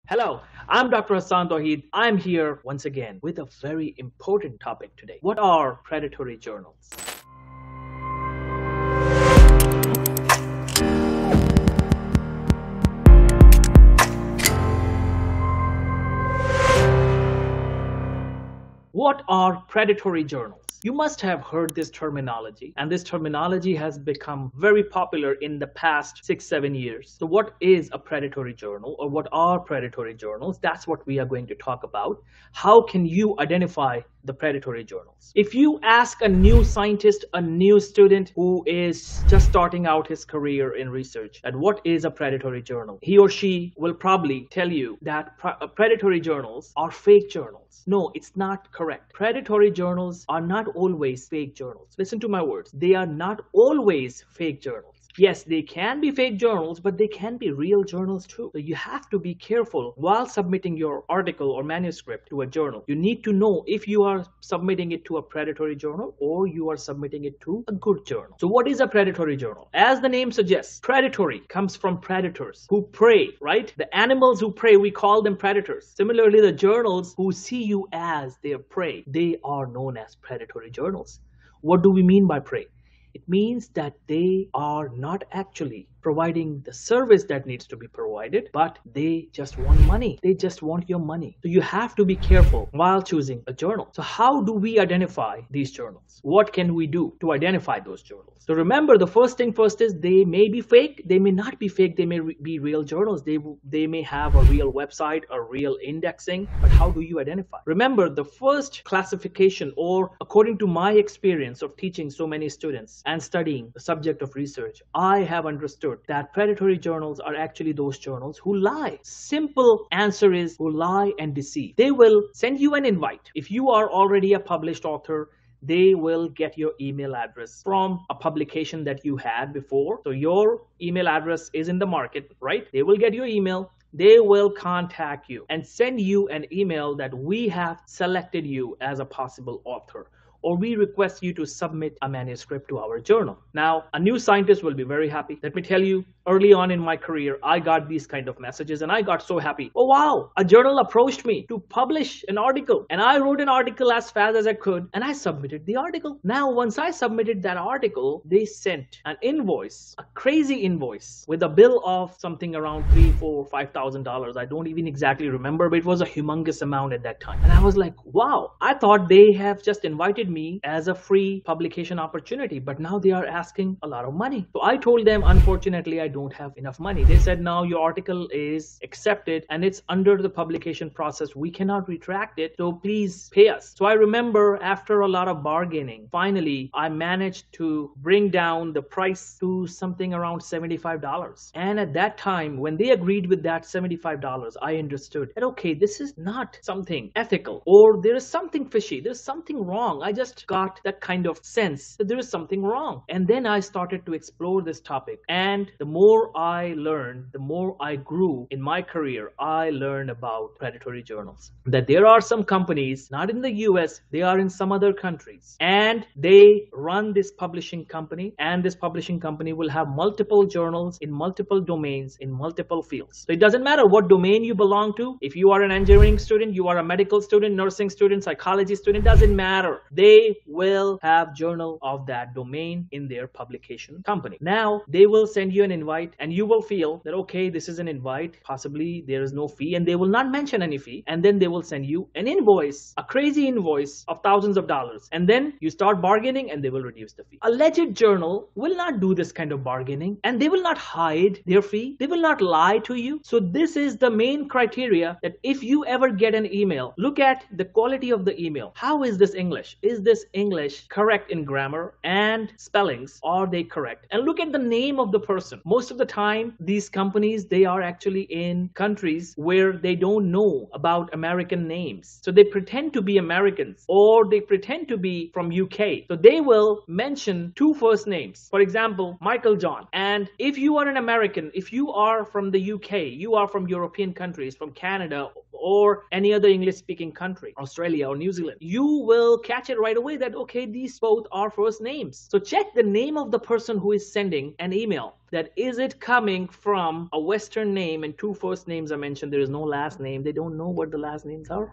Hello, I'm Dr. Hassaan Tohid. I'm here once again with a very important topic today. What are predatory journals? What are predatory journals? You must have heard this terminology, and this terminology has become very popular in the past 6-7 years. So what is a predatory journal, or what are predatory journals? That's what we are going to talk about. How can you identify the predatory journals? If you ask a new scientist, a new student who is just starting out his career in research, and what is a predatory journal, he or she will probably tell you that predatory journals are fake journals. No, it's not correct. Predatory journals are not always fake journals. Listen to my words. They are not always fake journals. Yes, they can be fake journals, but they can be real journals too. So you have to be careful while submitting your article or manuscript to a journal. You need to know if you are submitting it to a predatory journal or you are submitting it to a good journal. So what is a predatory journal? As the name suggests, predatory comes from predators who prey, right? The animals who prey, we call them predators. Similarly, the journals who see you as their prey, they are known as predatory journals. What do we mean by prey? It means that they are not actually providing the service that needs to be provided, but they just want money. They just want your money. So you have to be careful while choosing a journal. So how do we identify these journals? What can we do to identify those journals? So remember, the first thing first is they may be fake. They may not be fake. They may be real journals. They may have a real website, a real indexing, but how do you identify? Remember, the first classification, or according to my experience of teaching so many students and studying the subject of research, I have understood that predatory journals are actually those journals who lie. Simple answer is who lie and deceive. They will send you an invite. If you are already a published author, they will get your email address from a publication that you had before. So your email address is in the market, right? They will get your email. They will contact you and send you an email that we have selected you as a possible author, or we request you to submit a manuscript to our journal. Now, a new scientist will be very happy. Let me tell you, early on in my career, I got these kind of messages and I got so happy. Oh wow, a journal approached me to publish an article, and I wrote an article as fast as I could and I submitted the article. Now, once I submitted that article, they sent an invoice, a crazy invoice with a bill of something around $3,000, $4,000, $5,000. I don't even exactly remember, but it was a humongous amount at that time. And I was like, wow, I thought they have just invited me as a free publication opportunity, but now they are asking a lot of money. So I told them, unfortunately, I don't have enough money. They said, no, your article is accepted and it's under the publication process. We cannot retract it, so please pay us. So I remember after a lot of bargaining, finally, I managed to bring down the price to something around $75. And at that time, when they agreed with that $75, I understood that, okay, this is not something ethical, or there is something fishy. There's something wrong. I just got that kind of sense that there is something wrong. And then I started to explore this topic. And the more I learned, the more I grew in my career, I learned about predatory journals. That there are some companies, not in the US, they are in some other countries. And they run this publishing company. And this publishing company will have multiple journals in multiple domains, in multiple fields. So it doesn't matter what domain you belong to. If you are an engineering student, you are a medical student, nursing student, psychology student, doesn't matter. They will have journal of that domain in their publication company. Now, they will send you an invite and you will feel that, okay, this is an invite. Possibly there is no fee, and they will not mention any fee. And then they will send you an invoice, a crazy invoice of thousands of dollars. And then you start bargaining and they will reduce the fee. A legit journal will not do this kind of bargaining, and they will not hide their fee. They will not lie to you. So this is the main criteria, that if you ever get an email, look at the quality of the email. How is this English? Is this English correct in grammar and spellings? Are they correct? And look at the name of the person. Most of the time, these companies, they are actually in countries where they don't know about American names. So they pretend to be Americans, or they pretend to be from UK. So they will mention two first names. For example, Michael John. And if you are an American, if you are from the UK, you are from European countries, from Canada, or any other English speaking country, Australia or New Zealand, you will catch it right away that, okay, these both are first names. So check the name of the person who is sending an email. That is it coming from a Western name and two first names are mentioned. There is no last name. They don't know what the last names are.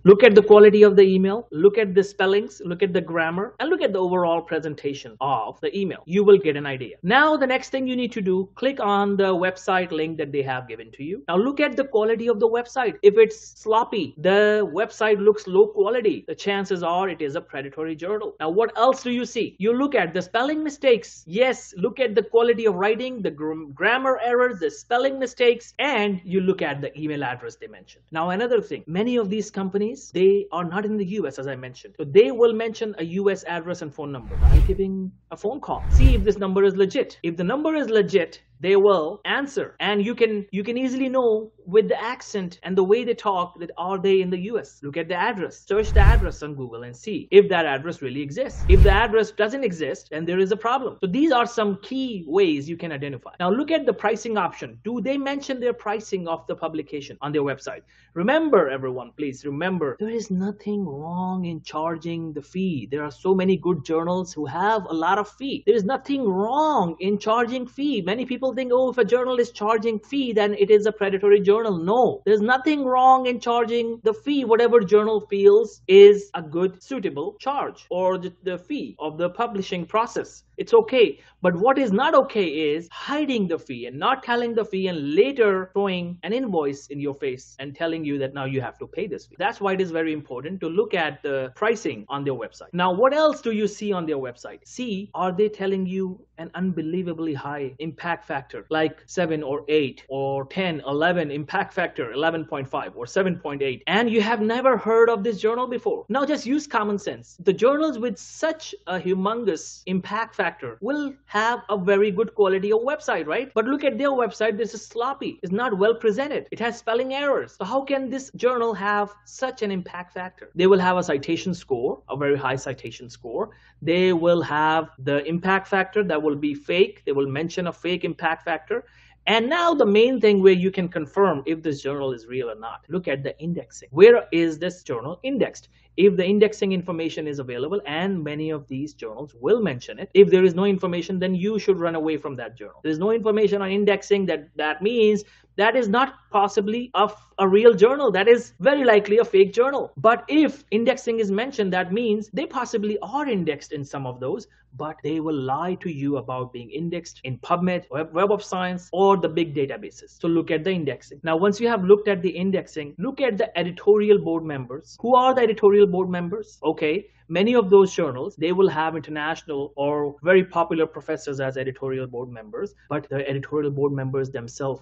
Look at the quality of the email, look at the spellings, look at the grammar, and look at the overall presentation of the email. You will get an idea. Now, the next thing you need to do, click on the website link that they have given to you. Now, look at the quality of the website. If it's sloppy, the website looks low quality, the chances are it is a predatory journal. Now, what else do you see? You look at the spelling mistakes. Yes, look at the quality of writing, the grammar errors, the spelling mistakes, and you look at the email address they mentioned. Now, another thing, many of these companies, they are not in the US, as I mentioned. So they will mention a US address and phone number. I'm giving a phone call. See if this number is legit. If the number is legit, they will answer, and you can easily know with the accent and the way they talk that are they in the US. Look at the address, search the address on Google and see if that address really exists. If the address doesn't exist, then there is a problem. So these are some key ways you can identify. Now look at the pricing option. Do they mention their pricing of the publication on their website? Remember, everyone, please remember, there is nothing wrong in charging the fee. There are so many good journals who have a lot of fee. There is nothing wrong in charging fee. Many people think, oh, if a journal is charging fee, then it is a predatory journal. No, there's nothing wrong in charging the fee. Whatever journal feels is a good, suitable charge, or the fee of the publishing process. It's okay. But what is not okay is hiding the fee and not telling the fee and later throwing an invoice in your face and telling you that now you have to pay this fee. That's why it is very important to look at the pricing on their website. Now, what else do you see on their website? See, are they telling you an unbelievably high impact factor, like 7 or 8 or 10, 11 impact factor, 11.5 or 7.8, and you have never heard of this journal before? Now just use common sense. The journals with such a humongous impact factor will have a very good quality of website, right? But look at their website. This is sloppy. It's not well presented. It has spelling errors. So how can this journal have such an impact factor? They will have a citation score, a very high citation score. They will have the impact factor that will be fake. They will mention a fake impact factor. And now the main thing where you can confirm if this journal is real or not, look at the indexing. Where is this journal indexed? If the indexing information is available, and many of these journals will mention it, if there is no information, then you should run away from that journal. There's no information on indexing, that means that is not possibly a real journal. That is very likely a fake journal. But if indexing is mentioned, that means they possibly are indexed in some of those, but they will lie to you about being indexed in PubMed, Web of Science, or the big databases. So look at the indexing. Now, once you have looked at the indexing, look at the editorial board members. Who are the editorial board members? Okay, many of those journals, they will have international or very popular professors as editorial board members, but the editorial board members themselves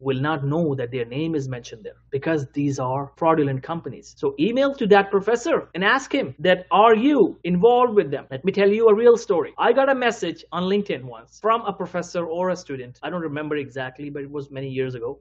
will not know that their name is mentioned there, because these are fraudulent companies. So email to that professor and ask him that, are you involved with them? Let me tell you a real story. I got a message on LinkedIn once from a professor or a student. I don't remember exactly, but it was many years ago.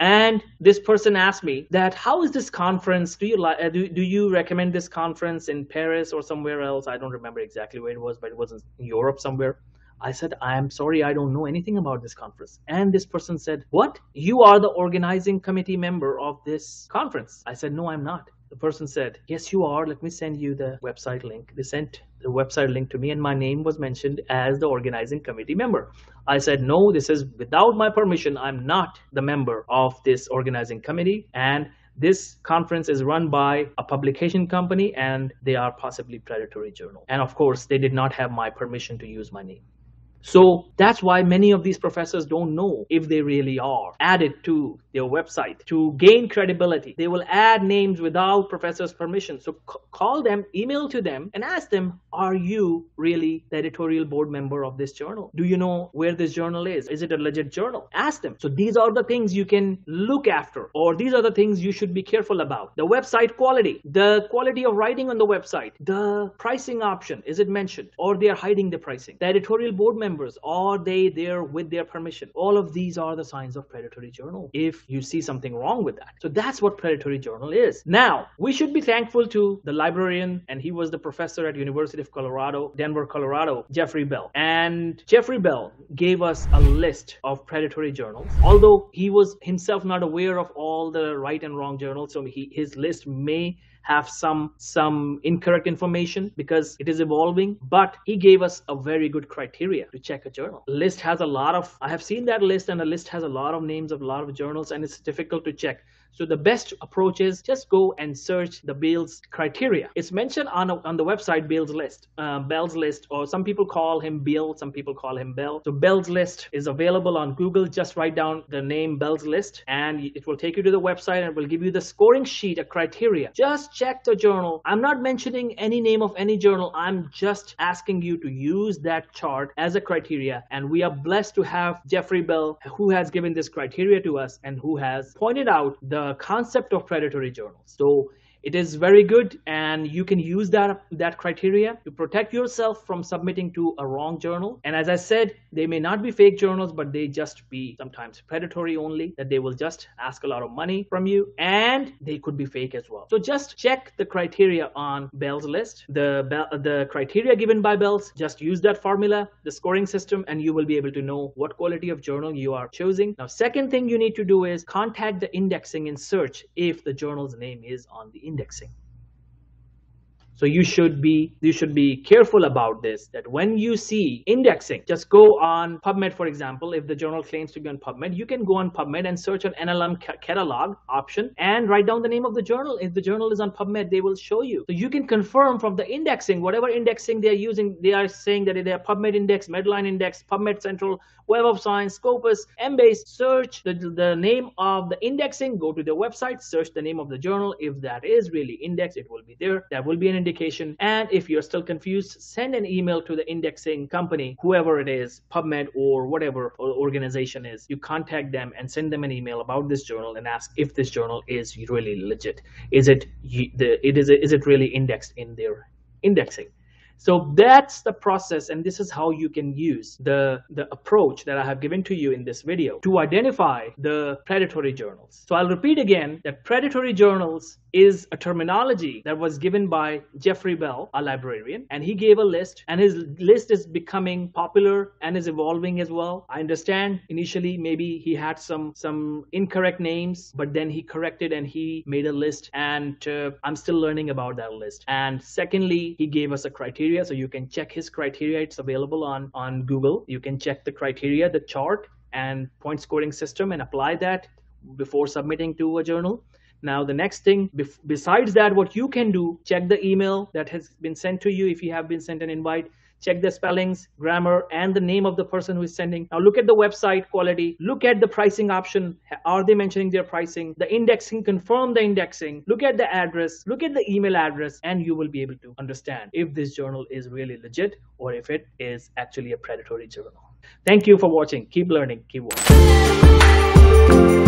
And this person asked me that, how is this conference? Do you recommend this conference in Paris or somewhere else? I don't remember exactly where it was, but it was in Europe somewhere. I said, I'm sorry, I don't know anything about this conference. And this person said, what? You are the organizing committee member of this conference. I said, no, I'm not. The person said, yes, you are. Let me send you the website link. They sent the website link to me, and my name was mentioned as the organizing committee member. I said, no, this is without my permission. I'm not the member of this organizing committee, and this conference is run by a publication company, and they are possibly predatory journal. And of course, they did not have my permission to use my name. So that's why many of these professors don't know if they really are added to their website. To gain credibility, they will add names without professor's permission. So call them, email to them, and ask them, are you really the editorial board member of this journal? Do you know where this journal is? Is it a legit journal? Ask them. So these are the things you can look after, or these are the things you should be careful about. The website quality, the quality of writing on the website, the pricing option, is it mentioned, or they are hiding the pricing? The editorial board member, members, are they there with their permission? All of these are the signs of predatory journal if you see something wrong with that. So that's what predatory journal is. Now, we should be thankful to the librarian, and he was the professor at University of Colorado, Denver, Colorado, Jeffrey Bell. And Jeffrey Bell gave us a list of predatory journals. Although he was himself not aware of all the right and wrong journals, so his list may have some incorrect information because it is evolving, but he gave us a very good criteria to check a journal. List has a lot of, I have seen that list, and the list has a lot of names of a lot of journals, and it's difficult to check. So the best approach is just go and search the Bell's criteria. It's mentioned on the website, Bell's list, or some people call him Bill, some people call him Bell. So Bell's list is available on Google. Just write down the name Bell's list, and it will take you to the website, and it will give you the scoring sheet, a criteria. Just check the journal. I'm not mentioning any name of any journal. I'm just asking you to use that chart as a criteria. And we are blessed to have Jeffrey Bell, who has given this criteria to us and who has pointed out the concept of predatory journals. So it is very good, and you can use that criteria to protect yourself from submitting to a wrong journal. And as I said, they may not be fake journals, but they just be sometimes predatory only, that they will just ask a lot of money from you, and they could be fake as well. So just check the criteria on Bell's list, the criteria given by Bell's. Just use that formula, the scoring system, and you will be able to know what quality of journal you are choosing. Now, second thing you need to do is contact the indexing and search if the journal's name is on the indexing. So you should be careful about this, that when you see indexing, just go on PubMed, for example. If the journal claims to be on PubMed, you can go on PubMed and search an NLM catalog option and write down the name of the journal. If the journal is on PubMed, they will show you. So you can confirm from the indexing, whatever indexing they are using, they are saying that they are PubMed index, Medline index, PubMed Central, Web of Science, Scopus, Embase. Search the name of the indexing, go to the website, search the name of the journal. If that is really indexed, it will be there. That will be an indication. And if you're still confused, send an email to the indexing company, whoever it is, PubMed or whatever organization is. You contact them and send them an email about this journal and ask if this journal is really legit. Is it really indexed in their indexing? So that's the process, and this is how you can use the approach that I have given to you in this video to identify the predatory journals. So I'll repeat again that predatory journals is a terminology that was given by Jeffrey Bell, a librarian, and he gave a list, and his list is becoming popular and is evolving as well. I understand initially maybe he had some incorrect names, but then he corrected and he made a list, and I'm still learning about that list. And secondly, he gave us a criteria, so you can check his criteria. It's available on Google. You can check the criteria, the chart and point scoring system, and apply that before submitting to a journal. Now, the next thing, besides that, what you can do, check the email that has been sent to you. If you have been sent an invite, check the spellings, grammar, and the name of the person who is sending. Now, look at the website quality. Look at the pricing option. Are they mentioning their pricing? The indexing, confirm the indexing. Look at the address. Look at the email address, and you will be able to understand if this journal is really legit or if it is actually a predatory journal. Thank you for watching. Keep learning. Keep watching.